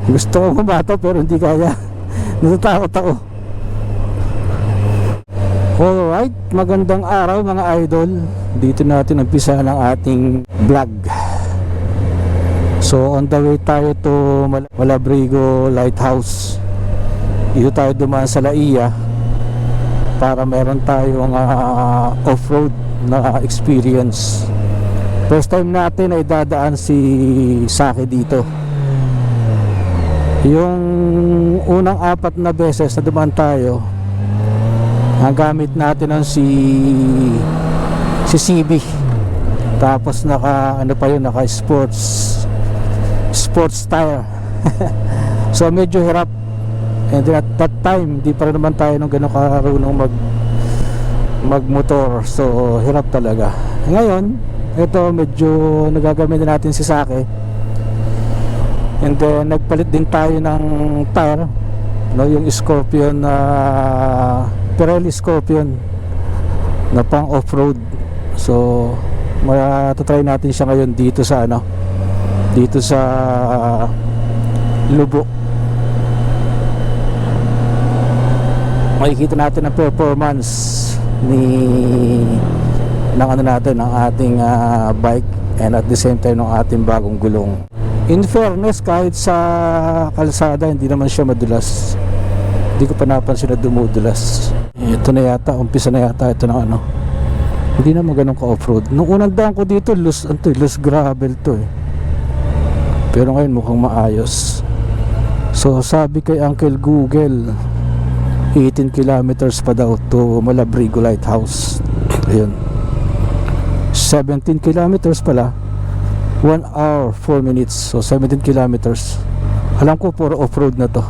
Gusto ko bumato pero hindi kaya. Natatakot ako. Alright, magandang araw mga idol. Dito natin umpisa ng ating vlog. So on the way tayo to Malabrigo Lighthouse. Dito tayo dumaan sa Laia para meron tayong off-road na experience. First time natin ay dadaan si Saki dito. Yung unang 4 na beses na dumaan tayo, ang gamit natin ang si CB. Tapos naka sports tire. So medyo hirap. And at that time, di pa rin naman tayo nung gano'ng karunong magmotor. So hirap talaga. Ngayon, ito medyo nagagamit natin si Saki. And then nagpalit din tayo ng tire, no, yung Scorpion Pirelli Scorpion na pang off-road. So matatry natin siya ngayon dito sa Lubo. Makikita natin ang performance ng ating bike, and at the same time ng ating bagong gulong. In fairness, kahit sa kalsada hindi naman siya madulas. Hindi ko pa napansin na dumudulas. Ito na yata, umpisa na yata ito ng hindi na ganun ka off-road. Nung unang daan ko dito, loose gravel to eh. Pero ngayon mukhang maayos. So sabi kay Uncle Google, 18 kilometers pa daw to Malabrigo Lighthouse. Ayun, 17 kilometers pala, 1 hour 4 minutes. So 17 kilometers. Alam ko puro off-road na to.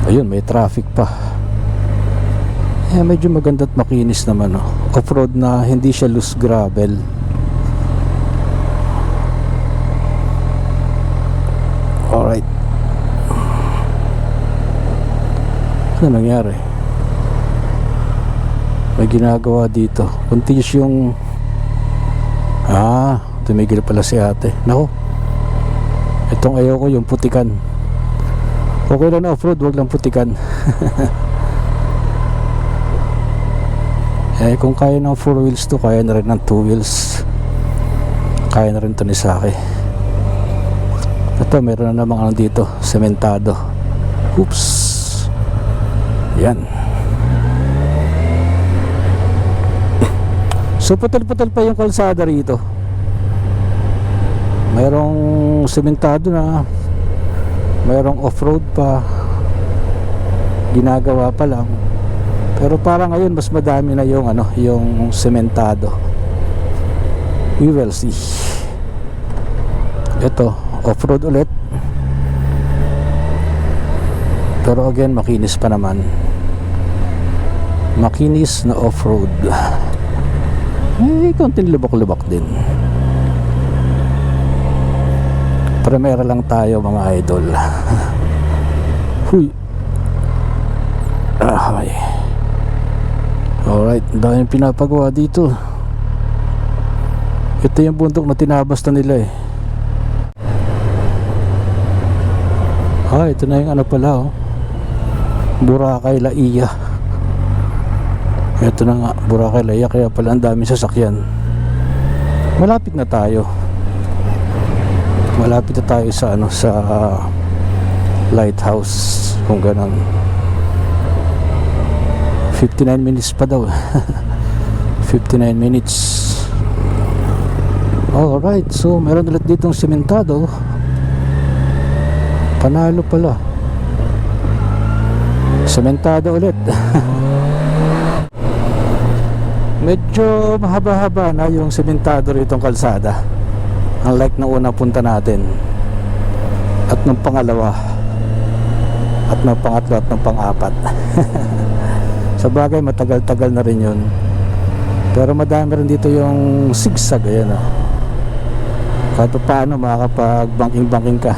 Ayun, may traffic pa. Medyo maganda at makinis naman, no? Off-road na, hindi siya loose gravel. Alright. Ano nangyari? May ginagawa dito. Kuntis yung tumigil pala si ate. Nako, itong ayaw ko, yung putikan. Okay lang na off-road, wag lang putikan. Kung kaya ng 4 wheels to, kaya na rin ng 2 wheels. Kaya na rin to ni Saki. Ito, meron na namang dito, sementado. Oops. Yan. So putal-putal pa yung kalsada rito. Mayroong sementado na, mayroong off-road pa, ginagawa pa lang. Pero parang ngayon mas madami na yung yung sementado. We will see. Ito, off-road ulit. Pero again, makinis pa naman. Makinis na off-road. Konting lubak-lubak din. Primera lang tayo mga idol. Huy. Ay. Alright, dahil pinapagawa dito. Ito yung bundok na tinabas na nila eh. Ito na yung pala Boracay Laia. Ito na nga, Boracay Laia, kaya pala ang daming sasakyan. Malapit na tayo. Malapit na tayo sa sa lighthouse, kung ganun. 59 minutes pa daw. 59 minutes. Alright, so meron ulit ditong sementado. Panalo pala. Sementado ulit. Medyo mahaba-haba na yung sementado rito ng kalsada, unlike na una punta natin, at ng pangalawa, at ng pangatlo, at ng pang-4. Sa bagay, matagal-tagal na rin yun. Pero madami rin dito yung zigzag. Ayan kahit paano makakapag-banking-banking ka.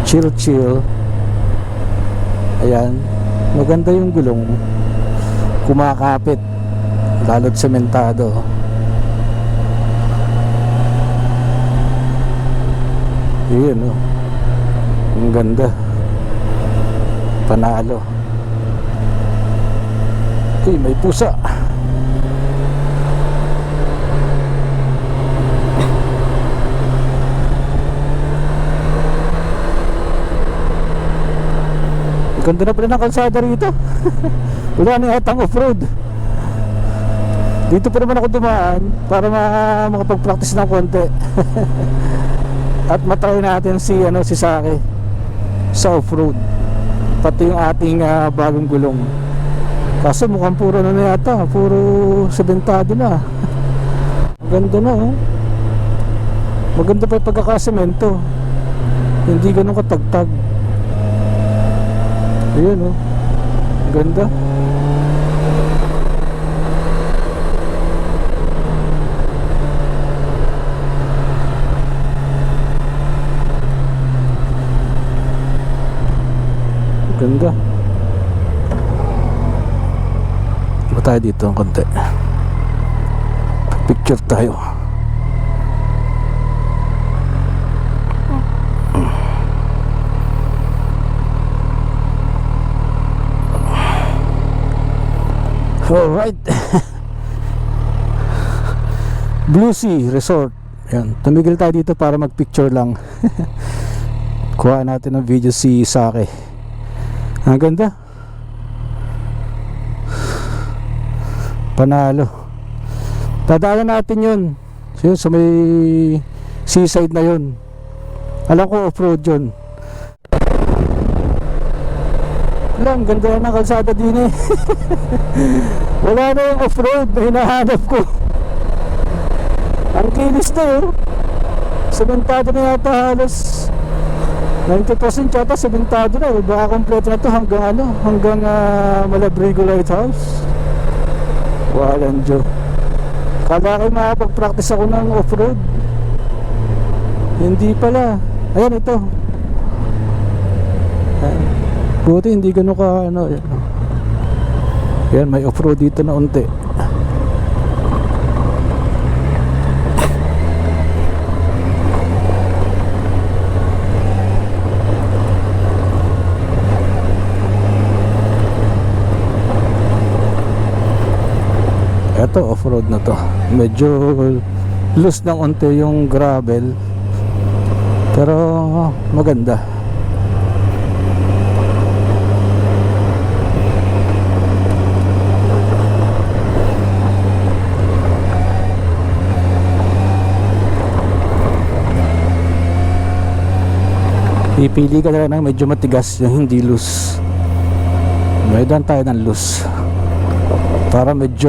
Chill. Ayan. Maganda yung gulong, kumakapit, lalo't sementado. Yun, oh. Ang ganda. Panalo. Okay, may pusa. Ganda na pala ng kalsada rito. Wala na yatang off-road. Dito pa naman ako dumaan para makapag-practice ng konti. At matry natin si Saki sa off-road, pati yung ating bagong gulong. Kaso mukhang puro na yata, puro sementado na. Ganda na, oh. Maganda pa yung pagkakasemento, hindi ganun katagtag. Ayan, oh. Ganda. Ganda. Iba tayo dito ng konti. Picture tayo. Alright. Blue Sea Resort. Yan. Tumigil tayo dito para mag-picture lang. Kuha natin ng video si Saki. Ang ganda. Panalo. Dadaanan natin yun. So, yun sa may seaside na yun. Alam ko off-road yun. Ang ganda na ng kalsada din eh. Wala na yung off-road na hinahanap ko. Ang kinis na yun. Sementado na yata halos 90% yata sementado na. Baka kompleto na to hanggang Malabrigo Lighthouse. Walang Diyo. Kala ko makapag-practice ako ng off-road. Hindi pala. Ayan ito. Ayan. Buti hindi gano'n ka yan, may off-road dito na unti. Eto off-road na to. Medyo loose ng unti yung gravel, pero maganda. Pipili ka na lang ng medyo matigas, yung hindi loose. May daan tayo ng loose para medyo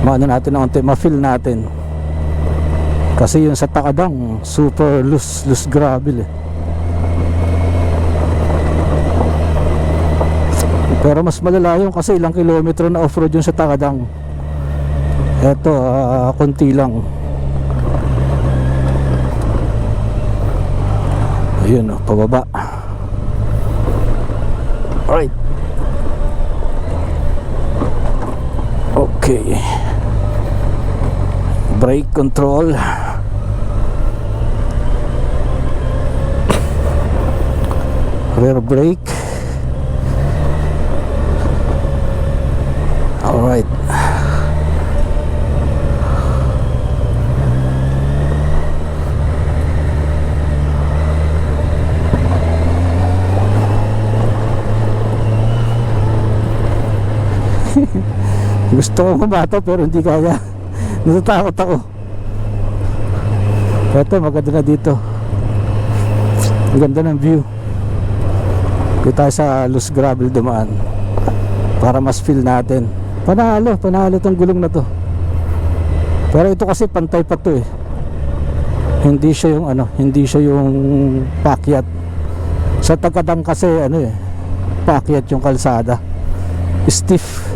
maano natin na unti, ma-feel natin. Kasi yung sa Takadang super loose gravel eh. Pero mas malala yun kasi ilang kilometro na off-road yung sa Takadang. Eto konti lang. Ayun, pababa. Alright. Okay. Brake control. Rear brake. Alright. Gusto ko kumato pero hindi kaya. Natatakot ako. Ito maganda na dito. Ang ganda ng view. Kaya tayo sa loose gravel dumaan para mas feel natin. Panalo tong gulong na to. Pero ito kasi pantay pa to eh. Hindi siya yung hindi siya yung pakyat. Sa Takadang kasi pakyat yung kalsada. Stiff.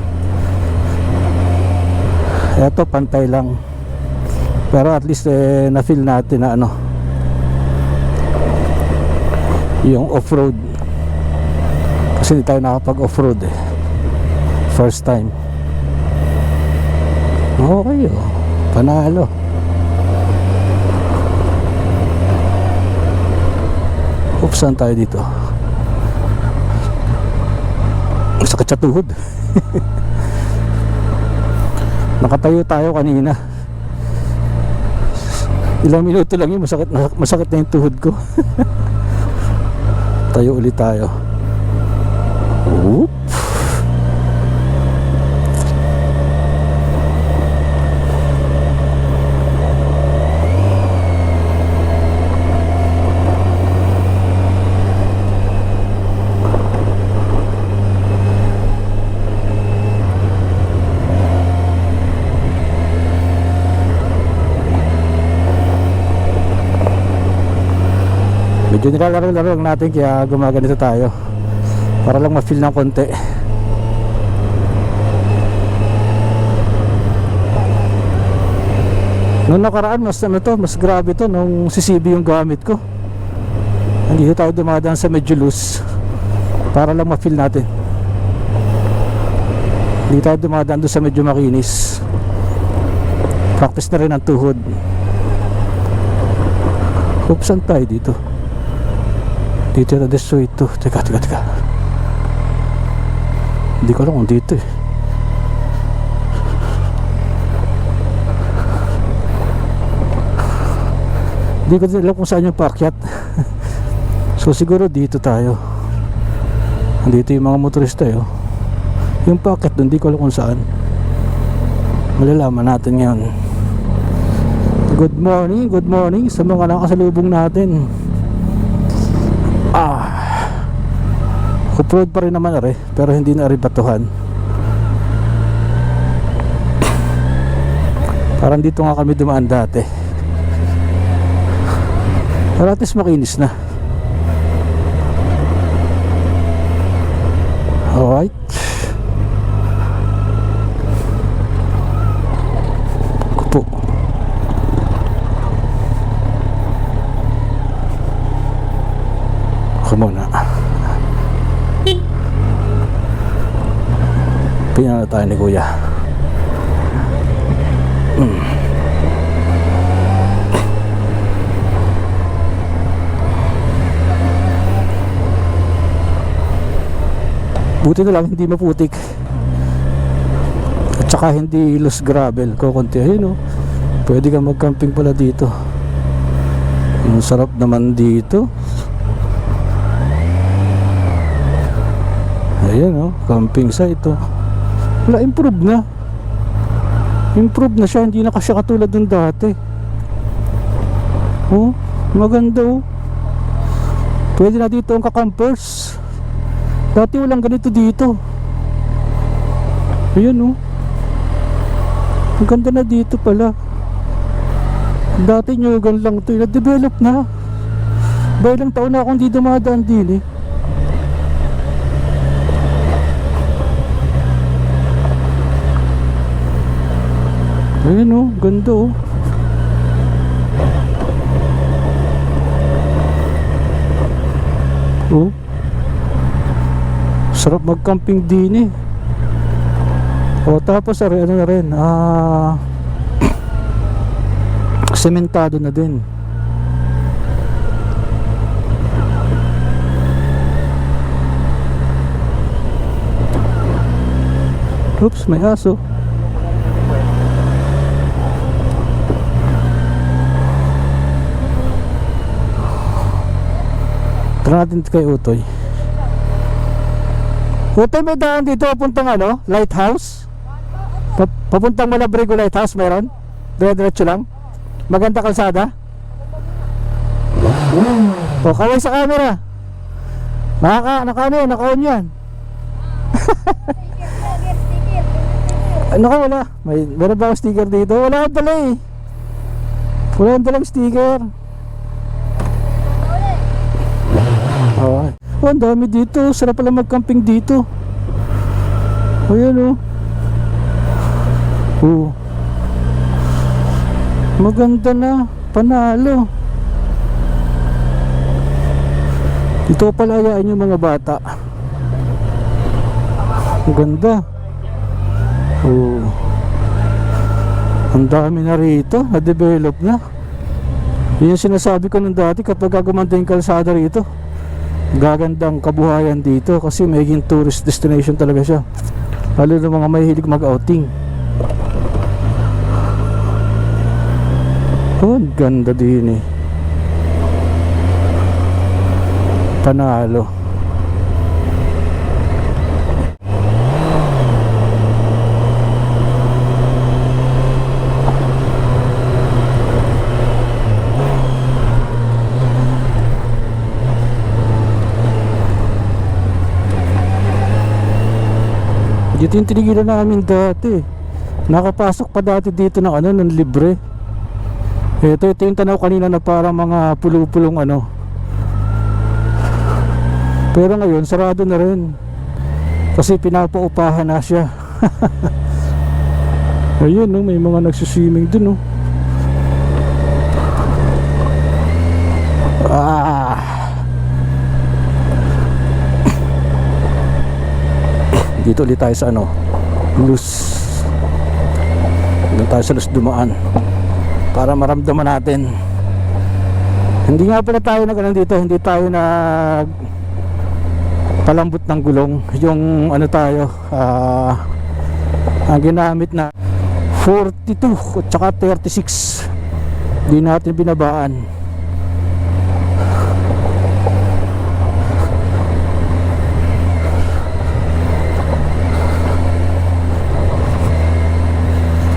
Eto pantay lang. Pero at least na-feel natin na yung off-road. Kasi hindi tayo nakapag off-road eh. First time. Okay oh. Panalo. Oops, saan tayo dito? Sakit sa tuhod. Nakatayo tayo kanina. Ilang minuto lang yun, masakit na yung tuhod ko. Tayo ulit tayo. Oop. Medyo nilalaro-laro lang natin kaya gumaganito tayo para lang ma-feel ng konti. Noong nakaraan mas grabe to nung CCB yung gamit ko. Hindi tayo dumadaan sa medyo loose para lang ma-feel natin. Hindi tayo dumadaan doon sa medyo makinis. Practice na rin ang tuhod. Oops, saan tayo dito? Dito na deso ito. Teka. Hindi ko alam kung dito eh. Hindi ko alam kung saan yung paakyat. So siguro dito tayo. Dito yung mga motorista eh. Yung paakyat doon, hindi ko alam kung saan. Malalaman natin ngayon. Good morning sa mga nakasalubong natin. Off-road pa rin naman pero hindi na rin batuhan. Parang dito nga kami dumaan dati. Pero at least makinis na. Alright. Kupo. Kumuna. Pinala tayo ni Kuya. Buti na lang hindi maputik. At saka hindi loose gravel. Kukunti. Ayun o. Pwede kang mag-camping pala dito. Ang sarap naman dito. Ayan o. Camping site o. Wala, improve na siya, hindi na kasi katulad ng dati. Oh, maganda oh. Pwede na dito ang kakampers. Dati walang ganito dito. Ayan oh. Ang ganda na dito pala. Dati nyugan lang ito, na-develop na. Ba ilang taon na akong di dumadaan din eh. Ayan o, ganda o. Oh, sarap mag-camping din eh. O tapos ano na rin, sementado na din. Oops, may aso. Tara natin kay Utoy. Utoy, may daan dito papuntang Lighthouse? Papuntang Malabrigo Lighthouse meron? Dire-diretso lang? Maganda kalsada? O, kaway sa camera. Naka-on yan. Naka wala. Meron ba akong sticker dito? Wala pala eh. Wala dalang sticker. Oh, ang dami dito. Sarap pala mag-camping dito. Ayan oh. Maganda na. Panalo. Dito pala ayain yung mga bata. Ang ganda. Oh. Ang dami na rito, na-develop na. Yun yung sinasabi ko nung dati, kapag gumanda yung kalsada rito, gagandang kabuhayan dito kasi magiging tourist destination talaga siya. Lalo na mga mahilig mag-outing. Oh, ganda din eh. Panalo. Dito yung tinigilan namin dati. Nakapasok pa dati dito ng ano, ng libre. Ito yung tanaw kanina na parang mga pulo-pulong ano. Pero ngayon sarado na rin. Kasi pinapaupahan na siya. Ayun no, may mga nagsuswimming dun no. Dito ulit tayo sa ano, Luz. Doon tayo sa Luz dumaan para maramdaman natin. Hindi nga pala tayo nag dito, hindi tayo nag palambot ng gulong. Yung ano tayo, ang ginamit na 42 at saka 36. Hindi natin binabaan.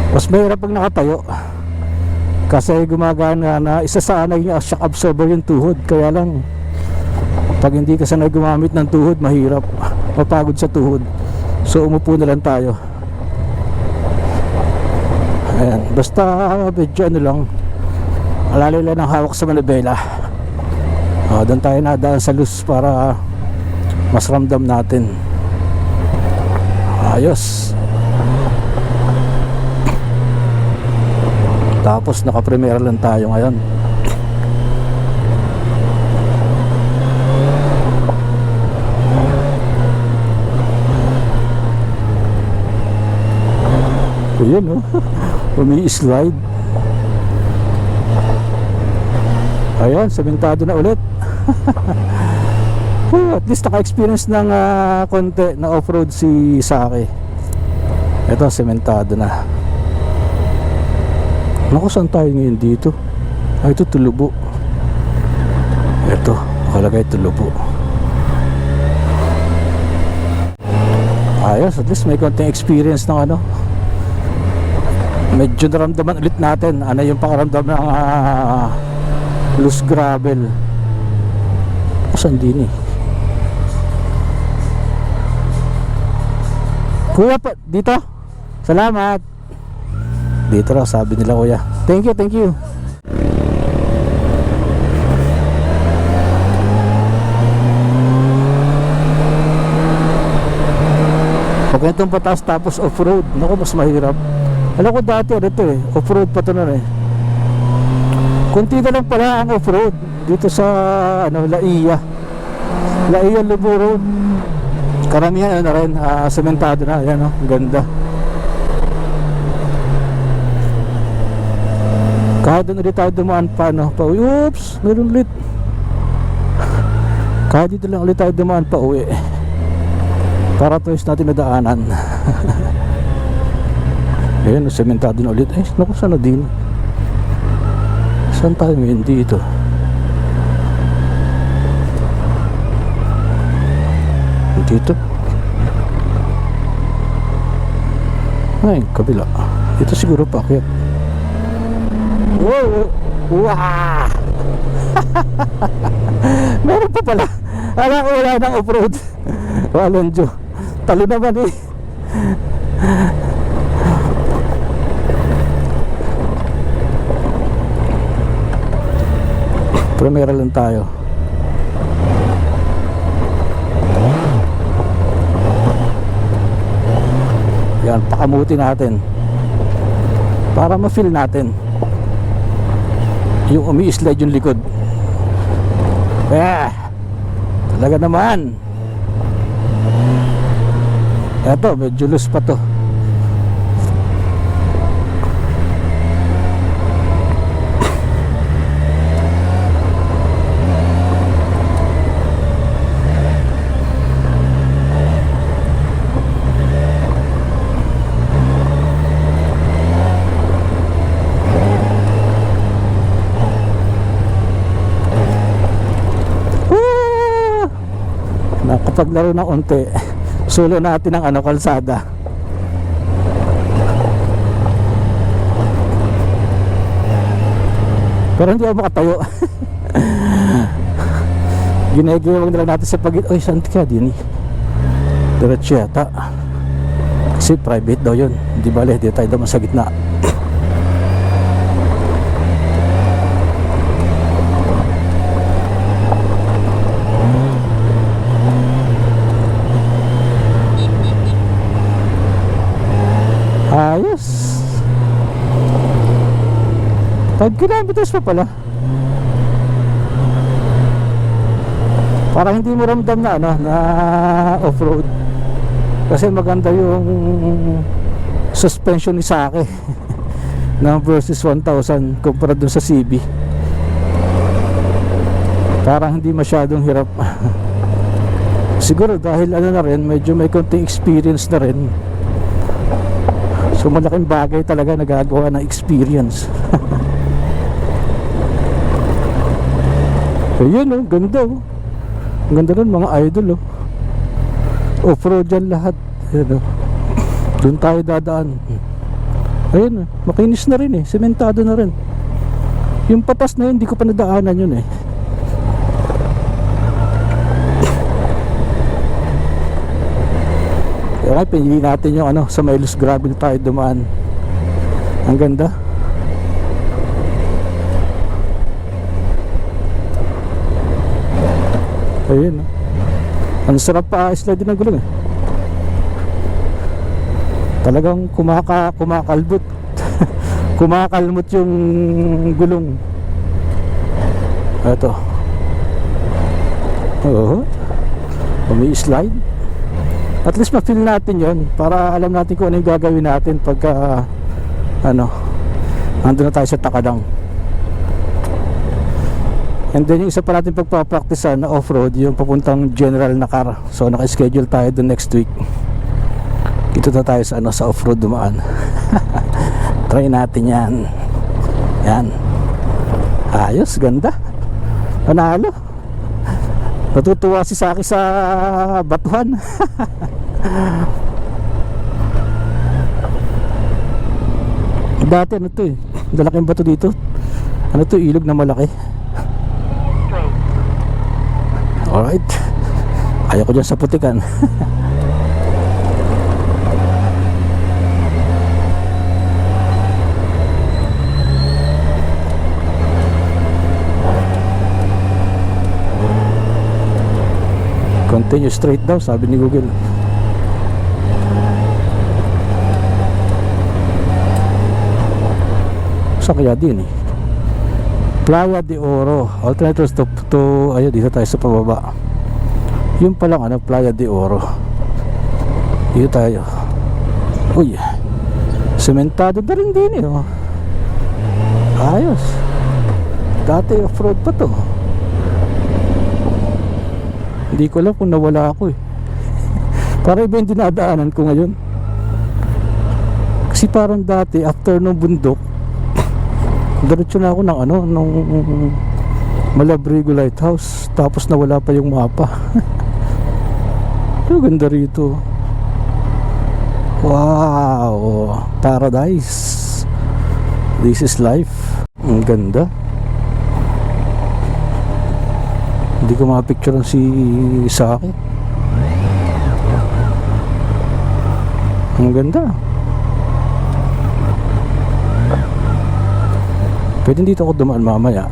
Mas mahirap pag nakatayo kasi gumagana na isasanay niya shock absorber yung tuhod. Kaya lang pag hindi ka sanay gumamit ng tuhod, mahirap, mapagod sa tuhod. So umupo na lang tayo. Ayan, basta medyo ano lang, alalay lang ng hawak sa manibela. Doon tayo nadaan sa Luz para mas ramdam natin. Ayos. Tapos naka-premiere lang tayo ngayon. Ayan oh. Umi-slide. Ayan, samentado na ulit. At least naka-experience ng konti na off-road si Saki. Ito, sementado na. Naku, saan tayo ngayon dito? Ay, ito Tulubo. Ito, nakalagay Tulubo. Ayos, at least may konting experience ng ano. Medyo naramdaman ulit natin ano yung pakaramdam ng loose gravel. Saan din eh? Kuya pa, dito? Salamat. Dito raw, sabi nila kuya. Thank you, thank you. Pag itong patas tapos off-road, naku, mas mahirap. Alam ko dati ito eh, off-road pa ito nun eh. Kunti na lang pala ang off-road dito sa ano, Laia Lubo Road. Karamihan ano rin, sementado na. Ayan o, ganda. Kahit doon ulit tayo dumaan pa no, pa uwi. Oops, meron ulit. Kahit dito lang ulit tayo dumaan pa uwi para tuwis natin nadaanan. Ayan, sementado na ulit. Ay, naku, sana din. Saan tayo ngayon dito? Dito? Ay, kabila. Ito siguro pa kaya. Wow! Wow! Meron pa pala. Alam ko wala nang off-road. Walang Diyo. Talo naman eh. Primera lang tayo. Yan, pakamuti natin para ma-feel natin yung umi-slide yung likod. Talaga naman. Eto, medyo loose pa to. Nakapaglaro ng unti, sulo natin ang kalsada. Pero hindi ako makatayo. Ginagawang na lang natin sa pagit. Oy, saan ka din? Diretso yata. Kasi private daw yun. Hindi bale, di tayo daw sa gitna. Ayos. 5 kilometers pa pala. Parang hindi mo ramdam na na off-road. Kasi maganda yung suspension ni Sake na versus 1000 kumpara dun sa CB. Parang hindi masyadong hirap. Siguro dahil na rin, medyo may konting experience na rin. So malaking bagay talaga nagagawa ng experience. Ayun oh, ganda oh. Ang ganda nun mga idol oh. Off-road yan lahat. Ayun oh. Doon tayo dadaan. Ayun oh, makinis na rin eh. Sementado na rin. Yung patas na yun, hindi ko pa nadaanan yun eh. Kaya pinili natin yung sa Milos Gravel tayo dumaan. Ang ganda. Ayun. Ang sarap pa slide din ng gulong eh. Talagang kumakalbot. Kumakalmot yung gulong. Ito. Oo. Umi-slide. At least ma-feel natin yon para alam natin kung ano yung gagawin natin pagka nandun na tayo sa Takadang. And then yung isa pa natin pagpapractice na off-road, yung papuntang General Nakar. So naka-schedule tayo doon next week. Dito na tayo sa sa off-road dumaan. Try natin yan. Yan. Ayos, ganda. Panalo. Natutuwa si Saki sa batuhan. Dati to eh, dalaking bato dito. To, ilog na malaki. Alright. Ayaw ko dyan sa putikan. Continue straight daw, sabi ni Google. Sa kaya din eh. Playa de Oro. Alternatives to ayun, dito tayo sa pababa. Yung palang Playa de Oro. Dito tayo. Uy. Sementado na rin din eh oh. Ayos. Dati off-road pa to. Hindi ko alam kung nawala ako eh. Para iba yung dinadaanan ko ngayon. Kasi parang dati after nung bundok, diretso na ako ng nung Malabrigo Lighthouse, tapos nawala pa yung mapa. Ang ganda rito. Wow, paradise. This is life. Ang ganda. Hindi ko mapicture si Saki. Ang ganda. Pwede dito ako dumaan mamaya.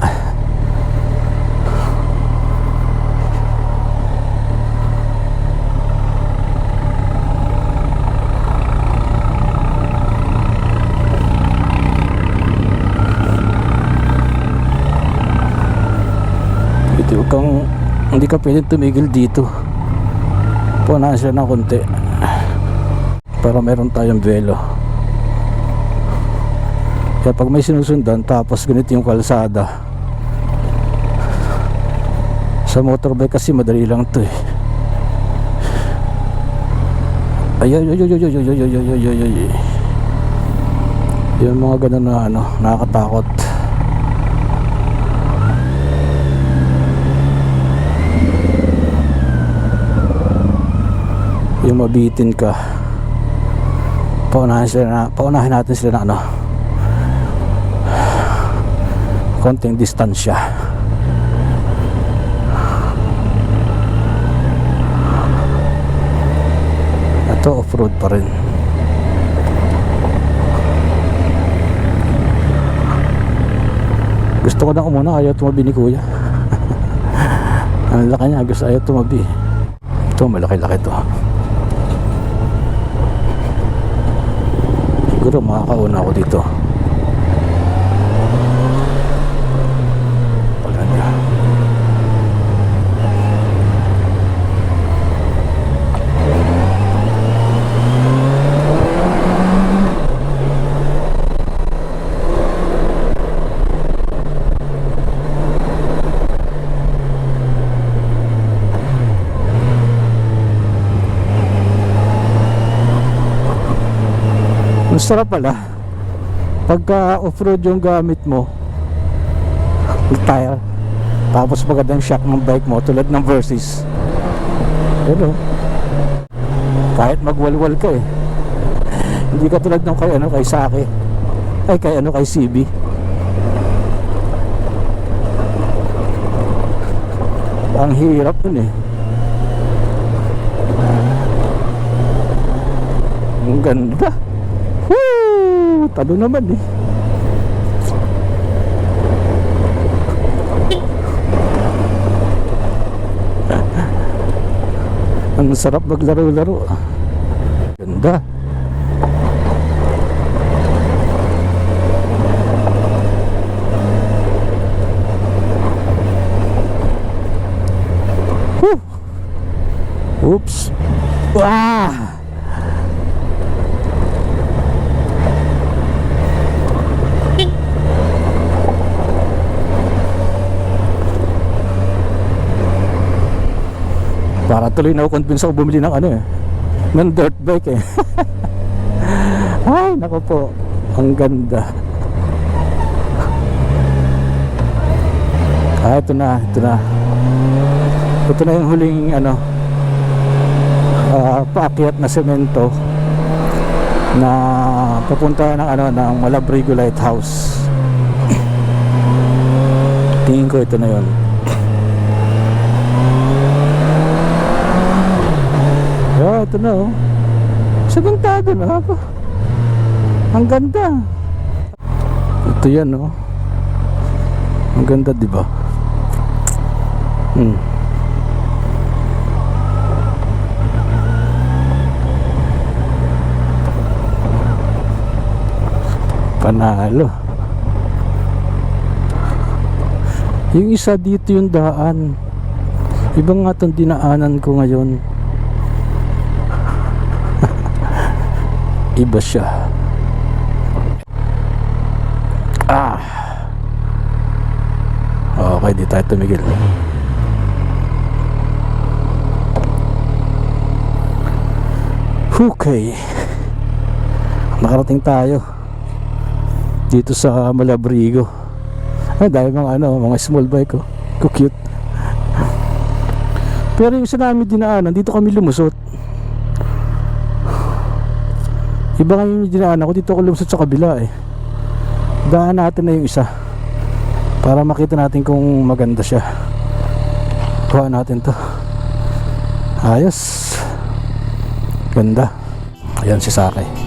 Hindi ka pwede tumigil dito. Punahan sila ng konti. para meron tayong velo. Kaya pag may sinusundan tapos ganito yung kalsada, sa motorbike kasi madali lang to eh. Ay yung mga ganun na ano, nakakatakot. Yung mabitin ka, paunahin natin sila na ano, konting distansya. Ito off-road pa rin. Gusto ko na umuna, ayaw tumabi ni kuya. Ang laki niya, gusto ayaw tumabi. Ito malaki-laki to. Siguro makakauna ako dito. Paganda. Ang sarap pala pagka off-road yung gamit mo, yung tire, tapos magandang shock ng bike mo tulad ng Versys. Pero kahit magwalwal ka eh, hindi ka tulad ng kay Saki, ay kay CB. Ang hirap dun eh. Ang ganda. Woo! Talo naman eh. Ang sarap maglaro-laro. Ganda. Woo! Oops. Wah! Para tuloy na ako convince ako bumili ng ng dirt bike eh. Ay nako po, ang ganda. Ito na yung huling paakyat na semento na papunta ng Malabrigo Lighthouse. Tingin ko ito na yun. Ito na oh. Sagantado na ako. Ang ganda. Ito yan oh. Ang ganda diba? Panalo. Yung isa dito yung daan. Ibang nga itong dinaanan ko ngayon. Iba siya. Okay, di tayo tumigil. Okay, nakarating tayo dito sa Malabrigo. Dahil mga small bike oh. Cute. Pero yung sa namin dinaanan, dito kami lumusot. Iba kami dinaanan ko, dito ako lumusot sa kabila eh. Daan natin na yung isa para makita natin kung maganda siya. Kuha natin to. Ayos. Ganda. Ayan si Saki.